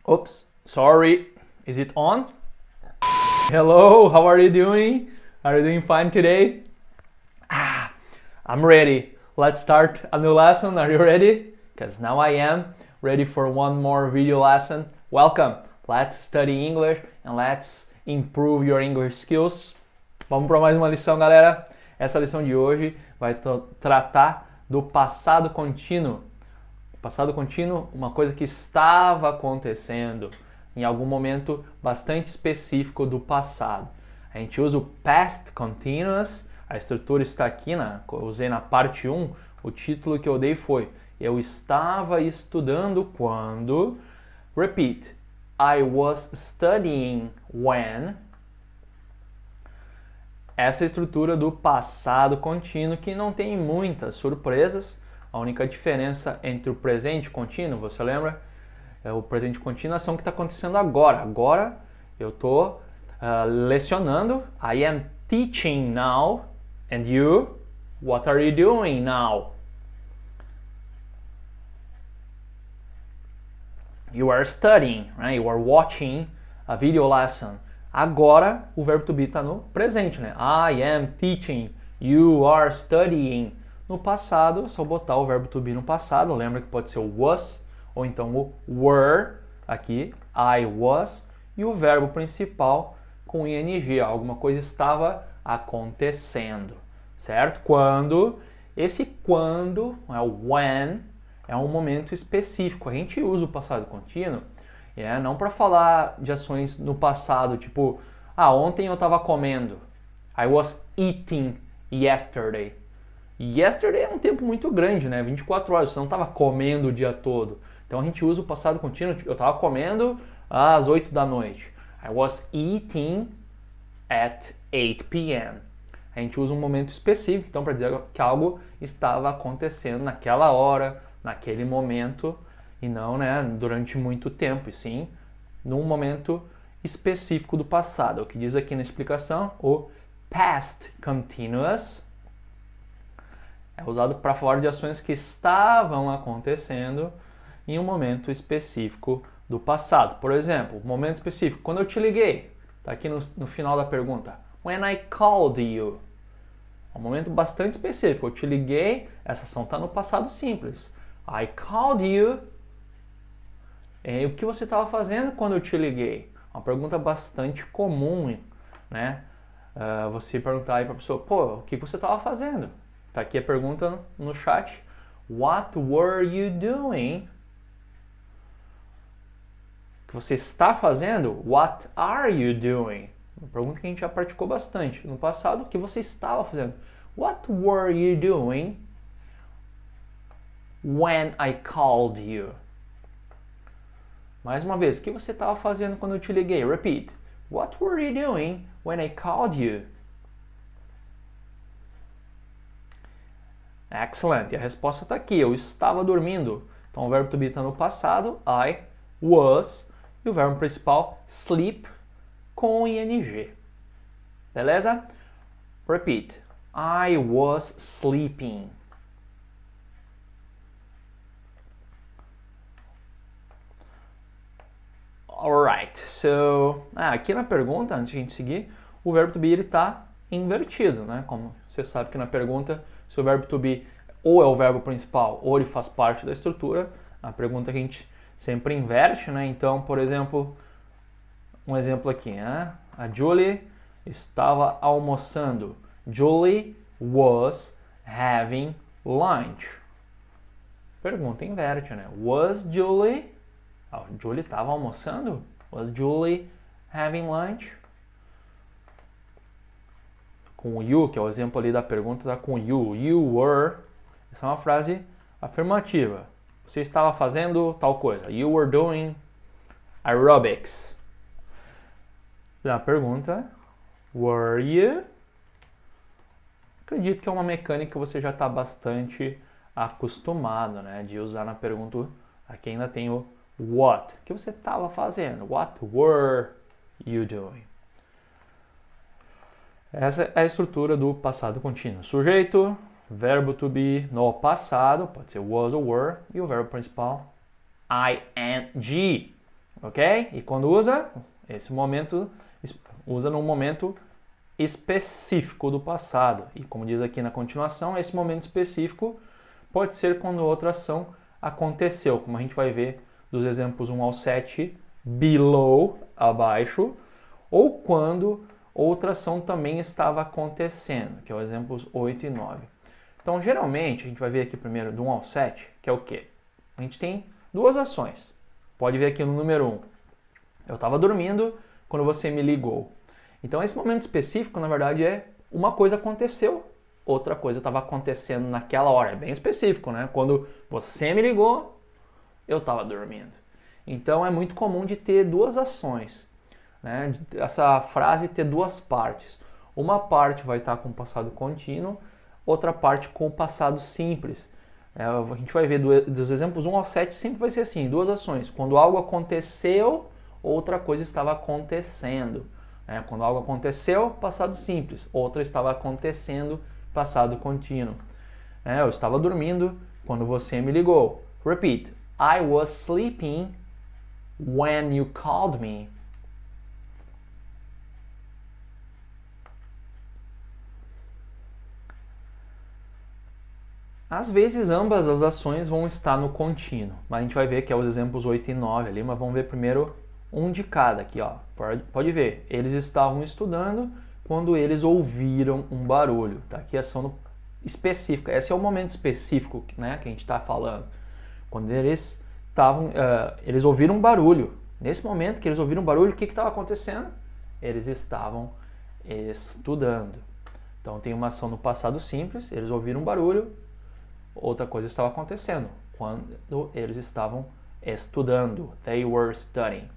Oops, sorry. Is it on? Hello, how are you doing? Are you doing fine today? I'm ready. Let's start a new lesson. Are you ready? Because now I am ready for one more video lesson. Welcome. Let's study English and let's improve your English skills. Vamos para mais uma lição, galera. Essa lição de hoje vai tratar do passado contínuo. Passado contínuo, uma coisa que estava acontecendo em algum momento bastante específico do passado. A gente usa o past continuous, a estrutura está aqui, eu usei na parte 1, o título que eu dei foi Eu estava estudando quando... Repeat. I was studying when... Essa é a estrutura do passado contínuo que não tem muitas surpresas. A única diferença entre o presente contínuo, você lembra? O presente contínuo é ação que está acontecendo agora. Agora eu estou lecionando. I am teaching now. And you? What are you doing now? You are studying, right? You are watching a video lesson. Agora o verbo to be está no presente, né? I am teaching. You are studying. No passado, é só botar o verbo to be no passado. Lembra que pode ser o was ou então o were. Aqui, I was. E o verbo principal com ing. Alguma coisa estava acontecendo, certo? Quando. Esse quando, é o when, é um momento específico. A gente usa o passado contínuo não para falar de ações no passado, tipo, ontem eu estava comendo. I was eating yesterday. Yesterday é um tempo muito grande, né? 24 horas, você não estava comendo o dia todo. Então a gente usa o passado contínuo, eu estava comendo às 8 da noite. I was eating at 8 p.m. A gente usa um momento específico, então, para dizer que algo estava acontecendo naquela hora, naquele momento, e não, né, durante muito tempo, e sim num momento específico do passado. O que diz aqui na explicação, o past continuous é usado para falar de ações que estavam acontecendo em um momento específico do passado. Por exemplo, momento específico, quando eu te liguei, está aqui no final da pergunta, when I called you. É um momento bastante específico, eu te liguei, essa ação está no passado simples. I called you. E o que você estava fazendo quando eu te liguei? Uma pergunta bastante comum, né? Você perguntar aí para a pessoa, o que você estava fazendo? Tá aqui a pergunta no chat. What were you doing? O que você está fazendo? What are you doing? Uma pergunta que a gente já praticou bastante. No passado, o que você estava fazendo? What were you doing when I called you? Mais uma vez, o que você estava fazendo quando eu te liguei? Repeat. What were you doing when I called you? Excellent. E a resposta está aqui. Eu estava dormindo. Então o verbo to be está no passado. I was. E o verbo principal, sleep, com ing. Beleza? Repeat. I was sleeping. Alright, so aqui na pergunta, antes de a gente seguir, o verbo to be está invertido, né? Como você sabe que na pergunta, se o verbo to be ou é o verbo principal ou ele faz parte da estrutura, a pergunta que a gente sempre inverte, né? Então, por exemplo, um exemplo aqui, né? A Julie estava almoçando. Julie was having lunch. Pergunta inverte, né? Was Julie... Julie estava almoçando? Was Julie having lunch? Com o you, que é o exemplo ali da pergunta, tá com you. You were. Essa é uma frase afirmativa. Você estava fazendo tal coisa. You were doing aerobics. Na pergunta, were you? Acredito que é uma mecânica que você já está bastante acostumado, né? De usar na pergunta. Aqui ainda tem o what? O que você estava fazendo? What were you doing? Essa é a estrutura do passado contínuo. Sujeito, verbo to be no passado, pode ser was ou were, e o verbo principal, ing. ok? E quando usa, esse momento usa num momento específico do passado. E como diz aqui na continuação, esse momento específico pode ser quando outra ação aconteceu, como a gente vai ver dos exemplos 1 ao 7, below, abaixo, ou quando outra ação também estava acontecendo, que é o exemplos 8 e 9. Então, geralmente, a gente vai ver aqui primeiro do 1 ao 7, que é o quê? A gente tem duas ações. Pode ver aqui no número 1. Eu estava dormindo quando você me ligou. Então, esse momento específico, na verdade, é uma coisa aconteceu, outra coisa estava acontecendo naquela hora. É bem específico, né? Quando você me ligou, eu estava dormindo. Então, é muito comum de ter duas ações, né? Essa frase ter duas partes. Uma parte vai estar com o passado contínuo, outra parte com o passado simples. A gente vai ver dos exemplos 1 ao 7, sempre vai ser assim, duas ações. Quando algo aconteceu, outra coisa estava acontecendo. Quando algo aconteceu, passado simples. Outra estava acontecendo, passado contínuo. Eu estava dormindo quando você me ligou. Repeat. I was sleeping when you called me. Às vezes ambas as ações vão estar no contínuo, mas a gente vai ver que é os exemplos 8 e 9 ali, mas vamos ver primeiro um de cada aqui, ó. Pode ver, eles estavam estudando quando eles ouviram um barulho, tá? Aqui é ação específica, esse é o momento específico, né, que a gente está falando. Quando eles eles ouviram um barulho. Nesse momento que eles ouviram um barulho, o que estava acontecendo? Eles estavam estudando. Então tem uma ação no passado simples, eles ouviram um barulho, outra coisa estava acontecendo quando eles estavam estudando. They were studying.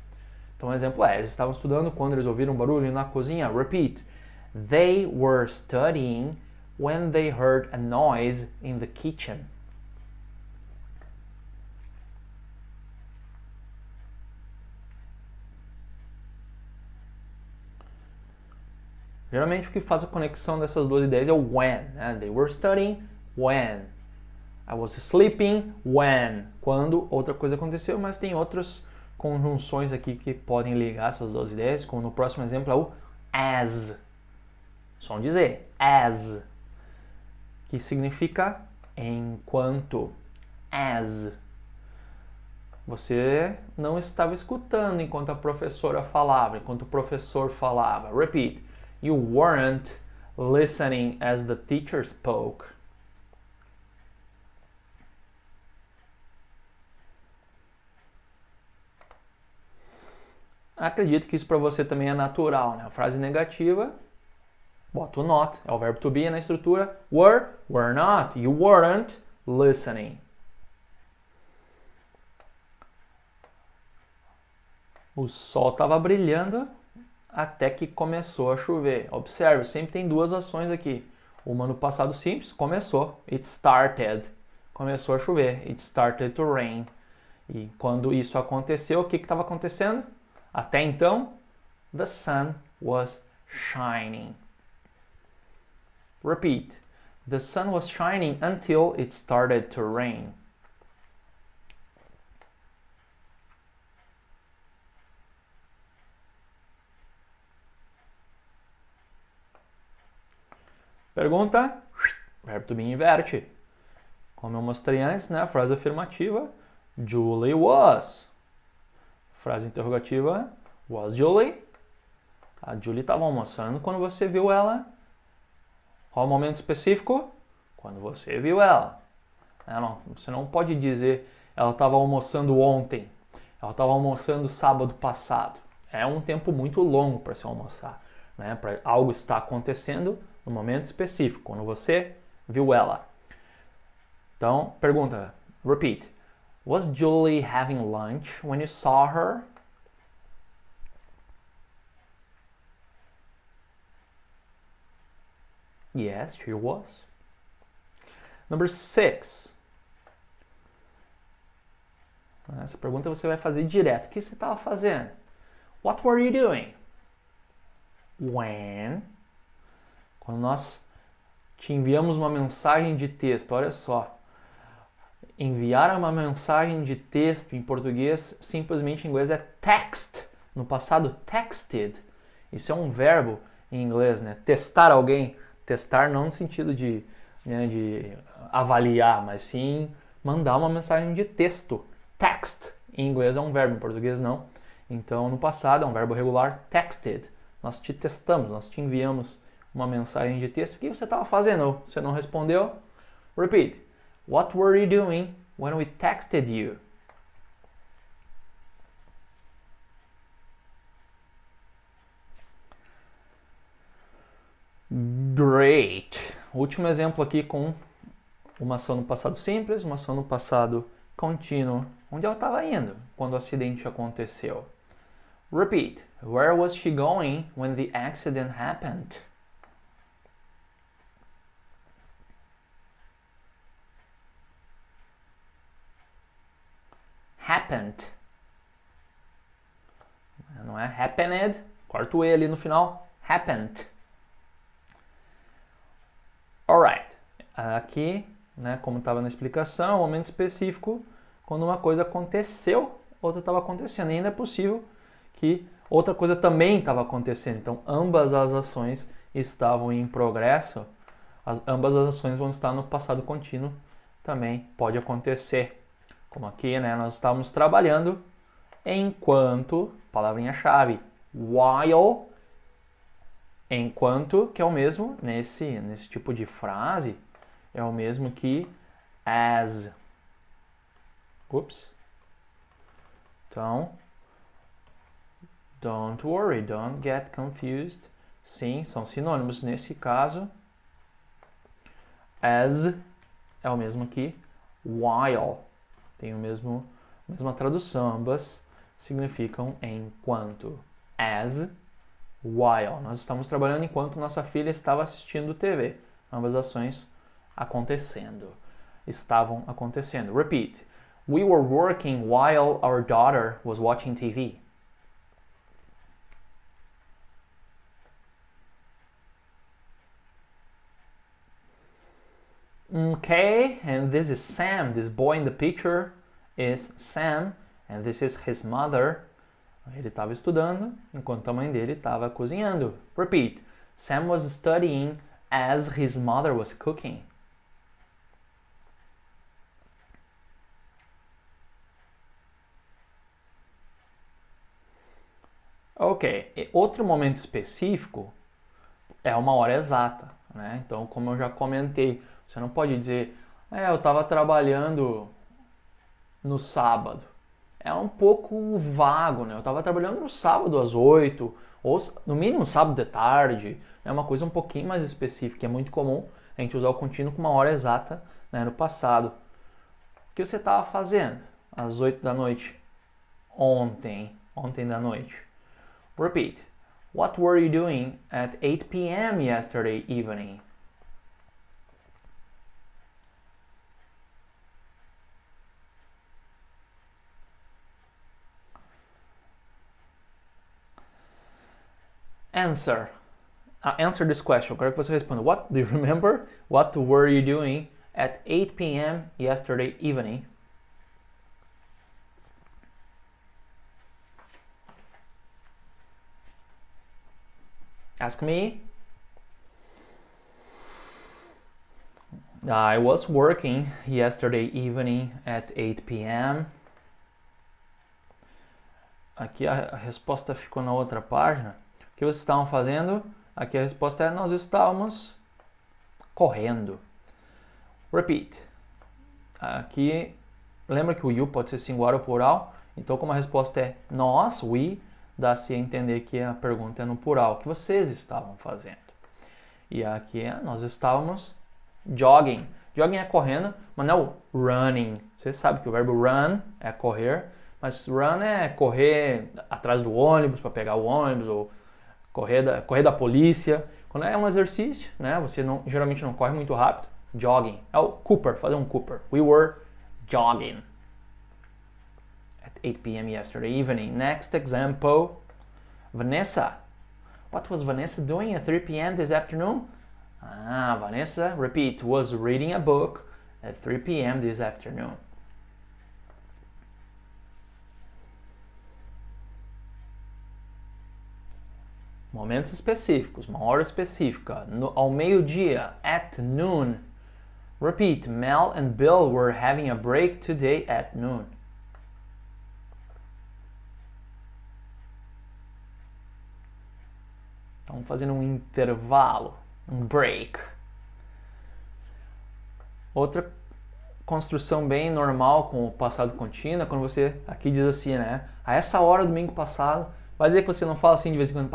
Então, um exemplo eles estavam estudando quando eles ouviram um barulho na cozinha. Repeat. They were studying when they heard a noise in the kitchen. Geralmente o que faz a conexão dessas duas ideias é o when. Né? They were studying when. I was sleeping when. Quando outra coisa aconteceu, mas tem outras conjunções aqui que podem ligar essas duas ideias, como no próximo exemplo é o as. Só dizer, as, que significa enquanto. As. Você não estava escutando enquanto a professora falava, enquanto o professor falava. Repeat. You weren't listening as the teacher spoke. Acredito que isso para você também é natural, né? A frase negativa, bota o not, é o verbo to be na estrutura. Were not, you weren't listening. O sol estava brilhando até que começou a chover. Observe, sempre tem duas ações aqui. Uma no passado simples, começou. It started. Começou a chover. It started to rain. E quando isso aconteceu, o que estava acontecendo? Até então, the sun was shining. Repeat. The sun was shining until it started to rain. Pergunta, verbo to be inverte. Como eu mostrei antes, né? Frase afirmativa, Julie was. Frase interrogativa, was Julie? A Julie estava almoçando quando você viu ela. Qual o momento específico? Quando você viu ela. Você não pode dizer ela estava almoçando ontem. Ela estava almoçando sábado passado. É um tempo muito longo para se almoçar. Né? Para algo estar acontecendo no momento específico, quando você viu ela. Então, pergunta, repeat. Was Julie having lunch when you saw her? Yes, she was. Number 6. Essa pergunta você vai fazer direto. O que você estava fazendo? What were you doing? When? Quando nós te enviamos uma mensagem de texto, olha só. enviar uma mensagem de texto em português, simplesmente em inglês é text. No passado, texted. Isso é um verbo em inglês, né? Testar alguém. Testar não no sentido de avaliar, mas sim mandar uma mensagem de texto. Text. Em inglês é um verbo, em português não. Então, no passado, é um verbo regular, texted. Nós te testamos, nós te enviamos uma mensagem de texto. O que você estava fazendo? Você não respondeu? Repeat. What were you doing when we texted you? Great! Último exemplo aqui com uma ação no passado simples, uma ação no passado contínuo. Onde ela estava indo quando o acidente aconteceu? Repeat. Where was she going when the accident happened? Happened. Não é happened, corta o E ali no final. Happened. Alright. Aqui, né, como estava na explicação, um momento específico, quando uma coisa aconteceu, outra estava acontecendo. E ainda é possível que outra coisa também estava acontecendo. Então, ambas as ações estavam em progresso. Ambas as ações vão estar no passado contínuo. Também pode acontecer. Como aqui, né, nós estávamos trabalhando enquanto, palavrinha-chave, while, enquanto, que é o mesmo nesse tipo de frase, é o mesmo que as. Ups. Então, don't worry, don't get confused. Sim, são sinônimos. Nesse caso, as é o mesmo que while. Tem a mesma tradução, ambas significam enquanto. As, while. Nós estamos trabalhando enquanto nossa filha estava assistindo TV. Ambas ações acontecendo. Estavam acontecendo. Repeat. We were working while our daughter was watching TV. Okay, and this is Sam. This boy in the picture is Sam, and this is his mother. Ele estava estudando enquanto a mãe dele estava cozinhando. Repeat. Sam was studying as his mother was cooking. Ok, e outro momento específico é uma hora exata, né? Então, como eu já comentei, você não pode dizer, eu estava trabalhando no sábado. É um pouco vago, né? Eu estava trabalhando no sábado às 8, ou no mínimo sábado de tarde. É uma coisa um pouquinho mais específica. É muito comum a gente usar o contínuo com uma hora exata, né, no passado. O que você estava fazendo às 8 da noite? Ontem da noite. Repeat. What were you doing at 8 p.m. yesterday evening? Answer. Answer this question. Eu quero que você responda. Do you remember? What were you doing at 8 p.m. yesterday evening? Ask me. I was working yesterday evening at 8 p.m. Aqui a resposta ficou na outra página. O que vocês estavam fazendo? Aqui a resposta é: nós estávamos correndo. Repeat. Aqui, lembra que o you pode ser singular ou plural? Então, como a resposta é nós, we, dá-se a entender que a pergunta é no plural. O que vocês estavam fazendo? E aqui nós estávamos jogging. Jogging é correndo, mas não é o running. Você sabe que o verbo run é correr, mas run é correr atrás do ônibus para pegar o ônibus, ou correr da polícia. Quando é um exercício, né, você geralmente não corre muito rápido. Jogging. É o Cooper, fazer um Cooper. We were jogging at 8 p.m. yesterday evening. Next example. Vanessa. What was Vanessa doing at 3 p.m. this afternoon? Vanessa, repeat, was reading a book at 3 p.m. this afternoon. Momentos específicos, uma hora específica. Ao meio-dia, at noon. Repeat, Mel and Bill were having a break today at noon. Estamos fazendo um intervalo, um break. Outra construção bem normal com o passado contínuo é quando você aqui diz assim, né? A essa hora domingo passado, vai dizer que você não fala assim de vez em quando,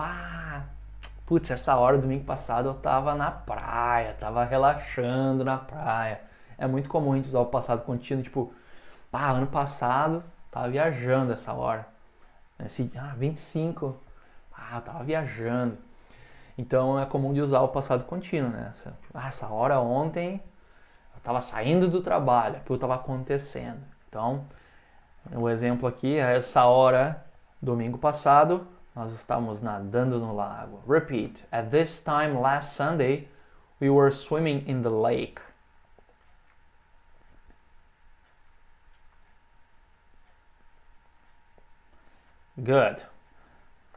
putz, essa hora domingo passado eu tava na praia, tava relaxando na praia. É muito comum a gente usar o passado contínuo, tipo, ano passado tava viajando essa hora. 25, eu tava viajando. Então é comum de usar o passado contínuo, né? Essa hora ontem eu estava saindo do trabalho, aquilo estava acontecendo. Então, o exemplo aqui é essa hora, domingo passado, nós estávamos nadando no lago. Repeat. At this time last Sunday, we were swimming in the lake. Good.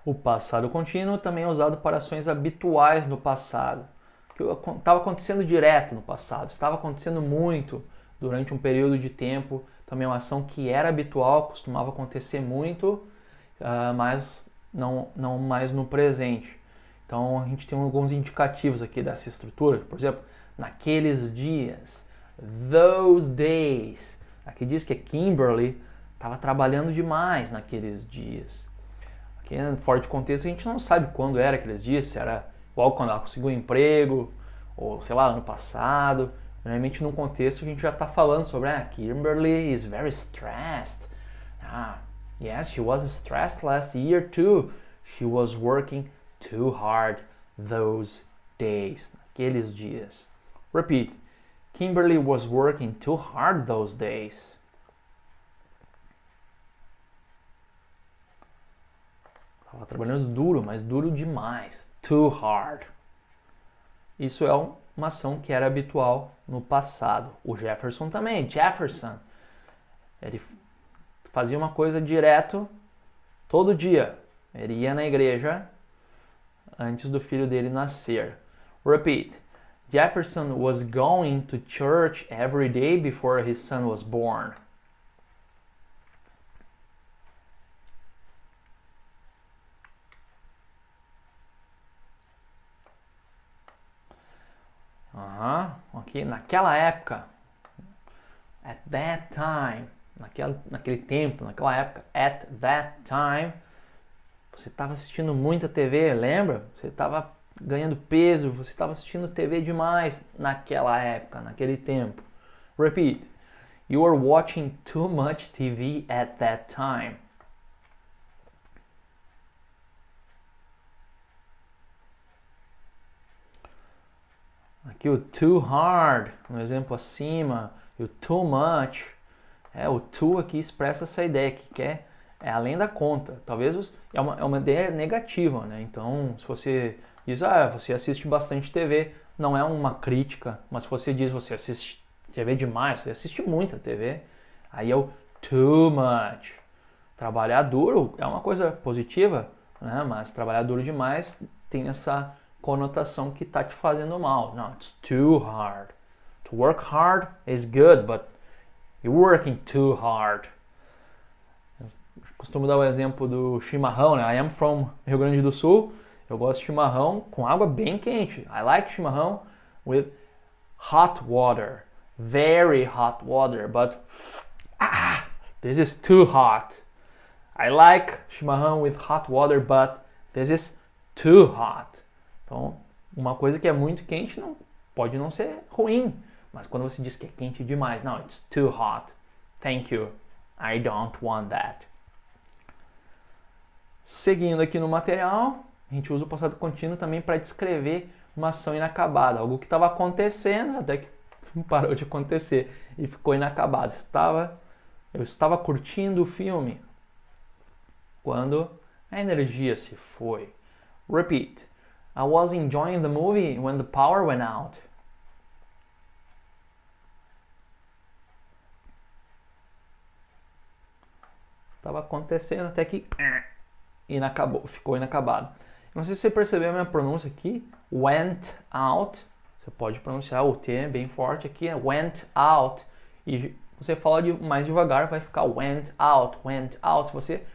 O passado contínuo também é usado para ações habituais no passado, que estava acontecendo direto no passado, estava acontecendo muito durante um período de tempo, também é uma ação que era habitual, costumava acontecer muito, mas não mais no presente. Então a gente tem alguns indicativos aqui dessa estrutura, por exemplo, naqueles dias, those days. Aqui diz que a Kimberly estava trabalhando demais naqueles dias. Aqui fora de contexto a gente não sabe quando era aqueles dias, se era igual quando ela conseguiu um emprego, ou sei lá, ano passado. Normalmente num contexto a gente já está falando sobre Kimberly is very stressed. Yes, she was stressed last year too. She was working too hard those days. Naqueles dias. Repeat. Kimberly was working too hard those days. Estava trabalhando duro, mas duro demais. Too hard. Isso é uma ação que era habitual no passado. O Jefferson também. Jefferson. Ele fazia uma coisa direto todo dia. Ele ia na igreja antes do filho dele nascer. Repeat. Jefferson was going to church every day before his son was born. Ok, naquela época, at that time, naquele tempo, naquela época, at that time, você estava assistindo muita TV, lembra? Você estava ganhando peso, você estava assistindo TV demais naquela época, naquele tempo. Repeat. You were watching too much TV at that time. Aqui o too hard, no exemplo acima, e o too much. O too aqui expressa essa ideia que é além da conta. Talvez é uma ideia negativa, né? Então, se você diz, você assiste bastante TV, não é uma crítica, mas se você diz, você assiste TV demais, você assiste muita TV, aí é o too much. Trabalhar duro é uma coisa positiva, né? Mas trabalhar duro demais tem essa conotação que está te fazendo mal. Não, it's too hard. To work hard is good, but you're working too hard. Eu costumo dar o exemplo do chimarrão, né? I am from Rio Grande do Sul. Eu gosto de chimarrão com água bem quente. I like chimarrão with hot water. Very hot water, but this is too hot. I like chimarrão with hot water, but this is too hot. Então, uma coisa que é muito quente pode não ser ruim, mas quando você diz que é quente demais, não, it's too hot. Thank you. I don't want that. Seguindo aqui no material, a gente usa o passado contínuo também para descrever uma ação inacabada, algo que estava acontecendo até que parou de acontecer e ficou inacabado. Eu estava curtindo o filme quando a energia se foi. Repeat. I was enjoying the movie when the power went out. Estava acontecendo até que ficou inacabado. Não sei se você percebeu a minha pronúncia aqui. Went out. Você pode pronunciar o T bem forte aqui. Went out. E você fala mais devagar, vai ficar went out, went out. Se você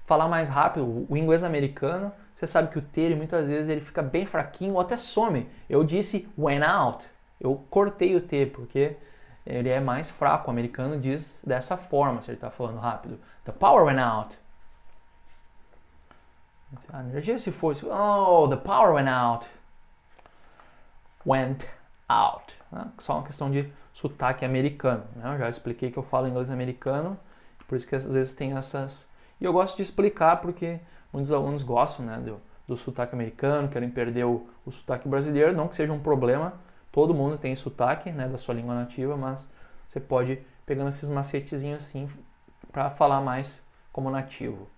falar mais rápido, o inglês americano, você sabe que o T muitas vezes ele fica bem fraquinho ou até some. Eu disse went out. Eu cortei o T porque ele é mais fraco. O americano diz dessa forma, se ele está falando rápido. The power went out. A energia se foi. Oh, the power went out. Went out. Só uma questão de sotaque americano. Eu já expliquei que eu falo inglês americano, por isso que às vezes tem essas... E eu gosto de explicar porque muitos alunos gostam, né, do sotaque americano, querem perder o sotaque brasileiro. Não que seja um problema, todo mundo tem sotaque, né, da sua língua nativa, mas você pode ir pegando esses macetezinhos assim para falar mais como nativo.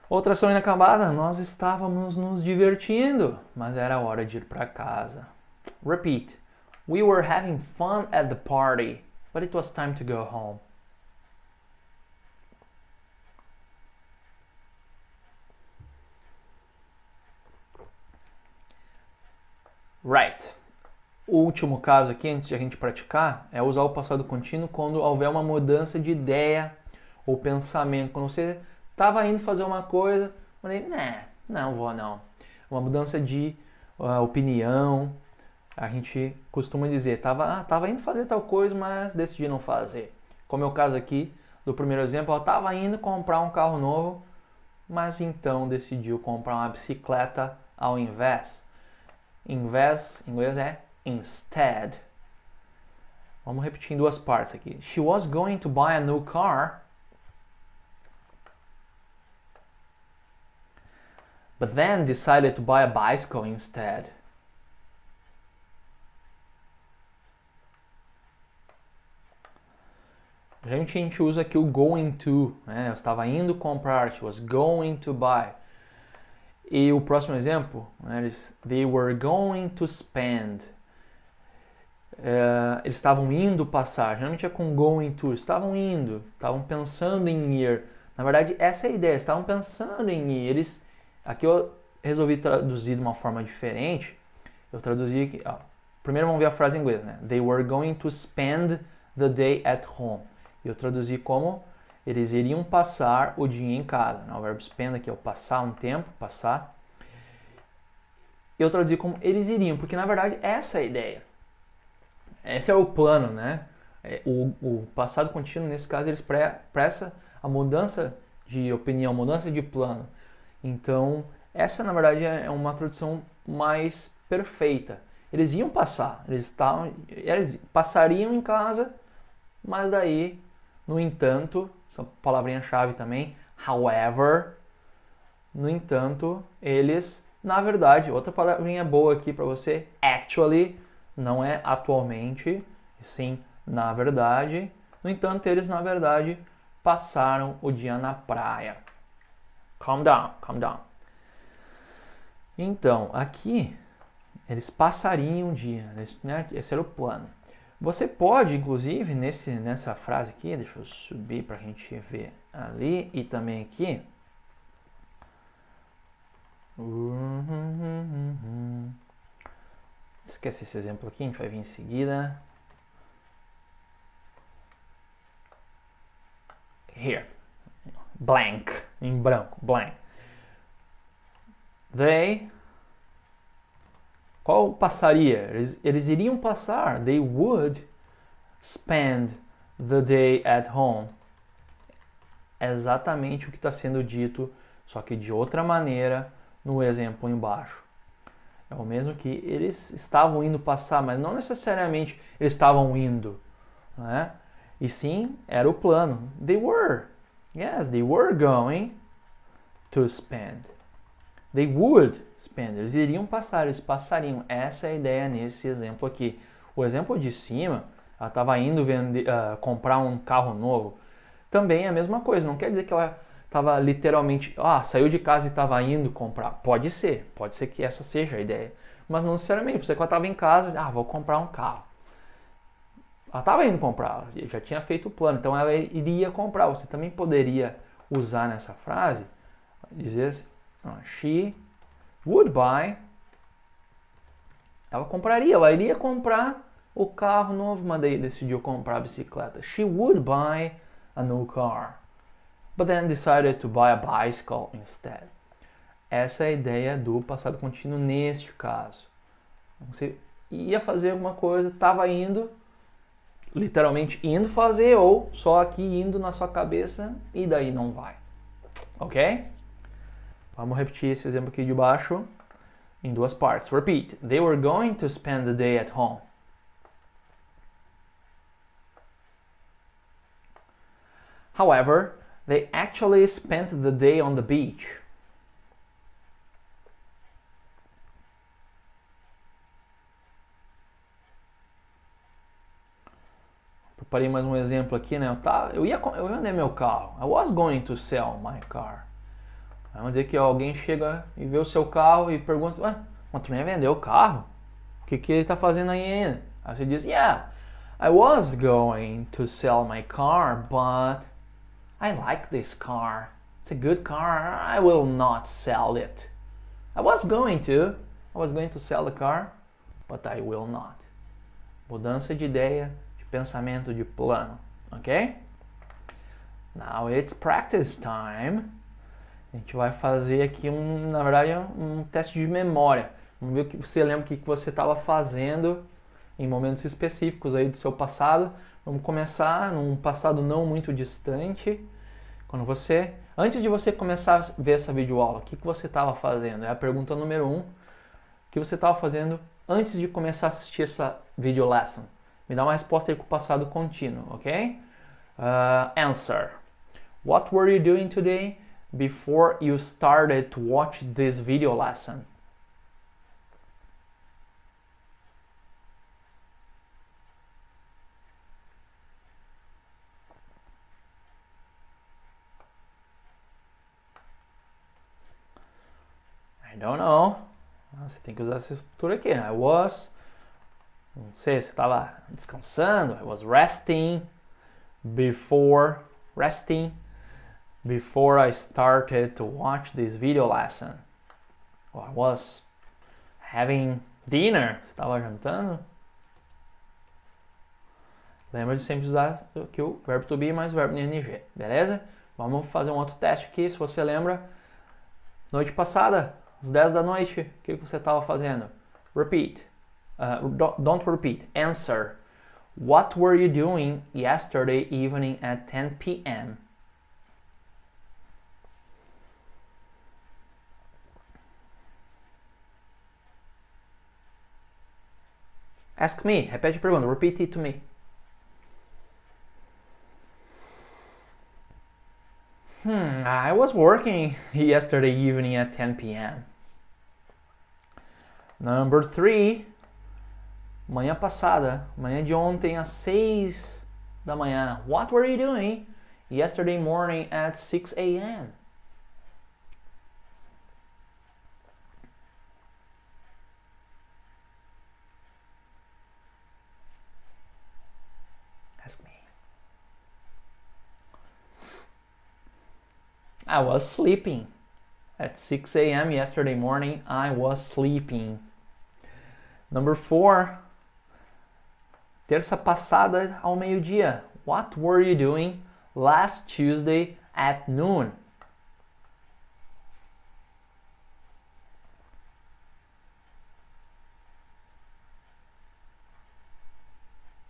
Outra ação inacabada, nós estávamos nos divertindo, mas era hora de ir para casa. Repeat. We were having fun at the party, but it was time to go home. Right. O último caso aqui, antes de a gente praticar, é usar o passado contínuo quando houver uma mudança de ideia ou pensamento. Quando você estava indo fazer uma coisa, falei, não vou não. Uma mudança de opinião. A gente costuma dizer, tava indo fazer tal coisa, mas decidi não fazer. Como é o caso aqui do primeiro exemplo, ela estava indo comprar um carro novo, mas então decidiu comprar uma bicicleta ao invés. Invés, em inglês é instead. Vamos repetir em duas partes aqui. She was going to buy a new car, but then decided to buy a bicycle instead. A gente usa aqui o going to, né? Eu estava indo comprar, she was going to buy. E o próximo exemplo, né? They were going to spend. Eles estavam indo passar, geralmente é com going to, estavam indo, estavam pensando em ir. Na verdade, essa é a ideia, estavam pensando em ir. Aqui eu resolvi traduzir de uma forma diferente. Eu traduzi aqui, primeiro vamos ver a frase em inglês, né? They were going to spend the day at home. Eu traduzi como eles iriam passar o dia em casa. O verbo spend aqui é o passar um tempo, passar. Eu traduzi como eles iriam, porque na verdade essa é a ideia. Esse é o plano, né? O passado contínuo, nesse caso, ele expressa a mudança de opinião, mudança de plano. Então, essa na verdade é uma tradução mais perfeita. Eles iam passar, eles passariam em casa, mas daí, no entanto, essa palavrinha-chave também, however, no entanto, eles, na verdade, outra palavrinha boa aqui para você, actually, não é atualmente, sim, na verdade. No entanto, eles, na verdade, passaram o dia na praia. Calm down, calm down. Então, aqui, eles passariam um dia, né? Esse era o plano. Você pode, inclusive, nessa frase aqui, deixa eu subir para a gente ver ali e também aqui. Esquece esse exemplo aqui, a gente vai vir em seguida. Here. Blank. Em branco. Blank. They. Qual passaria? Eles iriam passar. They would spend the day at home. É exatamente o que está sendo dito, só que de outra maneira no exemplo embaixo. É o mesmo que eles estavam indo passar, mas não necessariamente eles estavam indo, né? E sim, era o plano. They were. Yes, they were going to spend. They would spend. Eles iriam passar, eles passariam. Essa é a ideia nesse exemplo aqui. O exemplo de cima, ela estava indo comprar um carro novo. Também é a mesma coisa. Não quer dizer que ela estava literalmente, saiu de casa e estava indo comprar. Pode ser que essa seja a ideia. Mas não necessariamente. Você que ela estava em casa, vou comprar um carro. Ela estava indo comprar, já tinha feito o plano, então ela iria comprar. Você também poderia usar nessa frase, dizer She would buy. Ela iria comprar o carro novo, mas daí decidiu comprar a bicicleta. She would buy a new car, but then decided to buy a bicycle instead. Essa é a ideia do passado contínuo neste caso. Você ia fazer alguma coisa, estava indo, literalmente indo fazer, ou só aqui indo na sua cabeça e daí não vai. Ok? Vamos repetir esse exemplo aqui de baixo em duas partes. Repeat. They were going to spend the day at home. However, they actually spent the day on the beach. Preparei mais um exemplo aqui, né? Eu ia vender meu carro. I was going to sell my car. Vamos dizer que alguém chega e vê o seu carro e pergunta: ué, mas tu nem ia vender o carro? O que ele está fazendo aí ainda? Aí você diz: yeah, I was going to sell my car, but I like this car. It's a good car. I will not sell it. I was going to sell the car, but I will not. Mudança de ideia, de pensamento, de plano, ok? Now it's practice time. A gente vai fazer aqui na verdade, um teste de memória. Vamos ver o que você lembra, o que você estava fazendo em momentos específicos aí do seu passado. Vamos começar num passado não muito distante. Antes de você começar a ver essa videoaula, o que você estava fazendo? É a pergunta número 1. O que você estava fazendo antes de começar a assistir essa video lesson? Me dá uma resposta aí com o passado contínuo, ok? Answer. What were you doing today before you started to watch this video lesson? I don't know. Você tem que usar essa estrutura aqui, né? Não sei, você estava descansando. I was resting before I started to watch this video lesson. Or I was having dinner. Você estava jantando? Lembra de sempre usar aqui o verbo to be mais o verbo no ing, beleza? Vamos fazer um outro teste aqui, se você lembra. Noite passada, às 10 da noite, o que você estava fazendo? Repeat. Don't repeat. Answer. What were you doing yesterday evening at 10 p.m.? Ask me. Repete a pergunta. Repeat it to me. I was working yesterday evening at 10 p.m. Number 3. Manhã passada. Manhã de ontem às 6 da manhã. What were you doing yesterday morning at 6 a.m.? Ask me. I was sleeping. At 6 a.m. yesterday morning, I was sleeping. Number 4. Terça passada ao meio-dia. What were you doing last Tuesday at noon?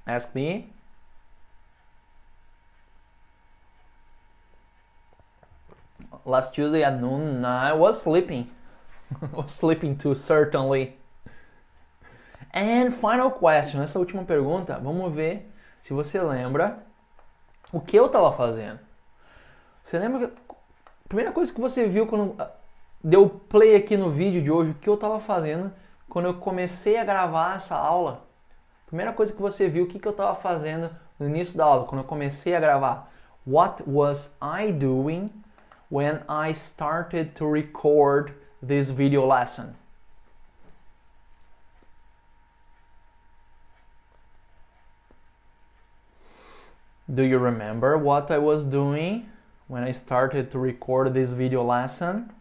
Ask me. Last Tuesday at noon, I was sleeping. I was sleeping too, certainly. And final question, essa última pergunta, vamos ver se você lembra o que eu estava fazendo. Você lembra a primeira coisa que você viu quando deu play aqui no vídeo de hoje, o que eu estava fazendo quando eu comecei a gravar essa aula? Primeira coisa que você viu, o que eu estava fazendo no início da aula, quando eu comecei a gravar? What was I doing when I started to record this video lesson? Do you remember what I was doing when I started to record this video lesson?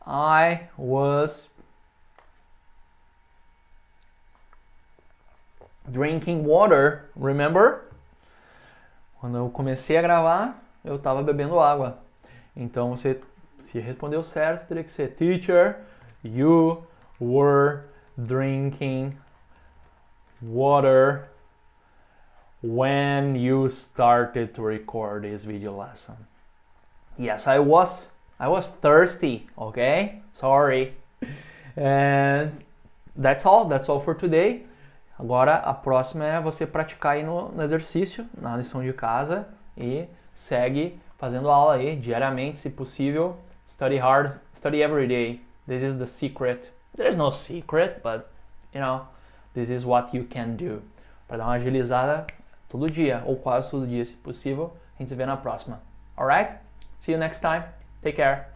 I was drinking water, remember? Quando eu comecei a gravar, eu estava bebendo água. Então você, se respondeu certo, teria que ser Teacher, you were drinking water when you started to record this video lesson. Yes, I was thirsty, okay? Sorry. And that's all for today. Agora a próxima é você praticar aí no exercício, na lição de casa e segue fazendo aula aí diariamente, se possível. Study hard, study every day. This is the secret. There's no secret, but you know, this is what you can do. Para dar uma agilizada todo dia, ou quase todo dia, se possível. A gente se vê na próxima. Alright? See you next time. Take care.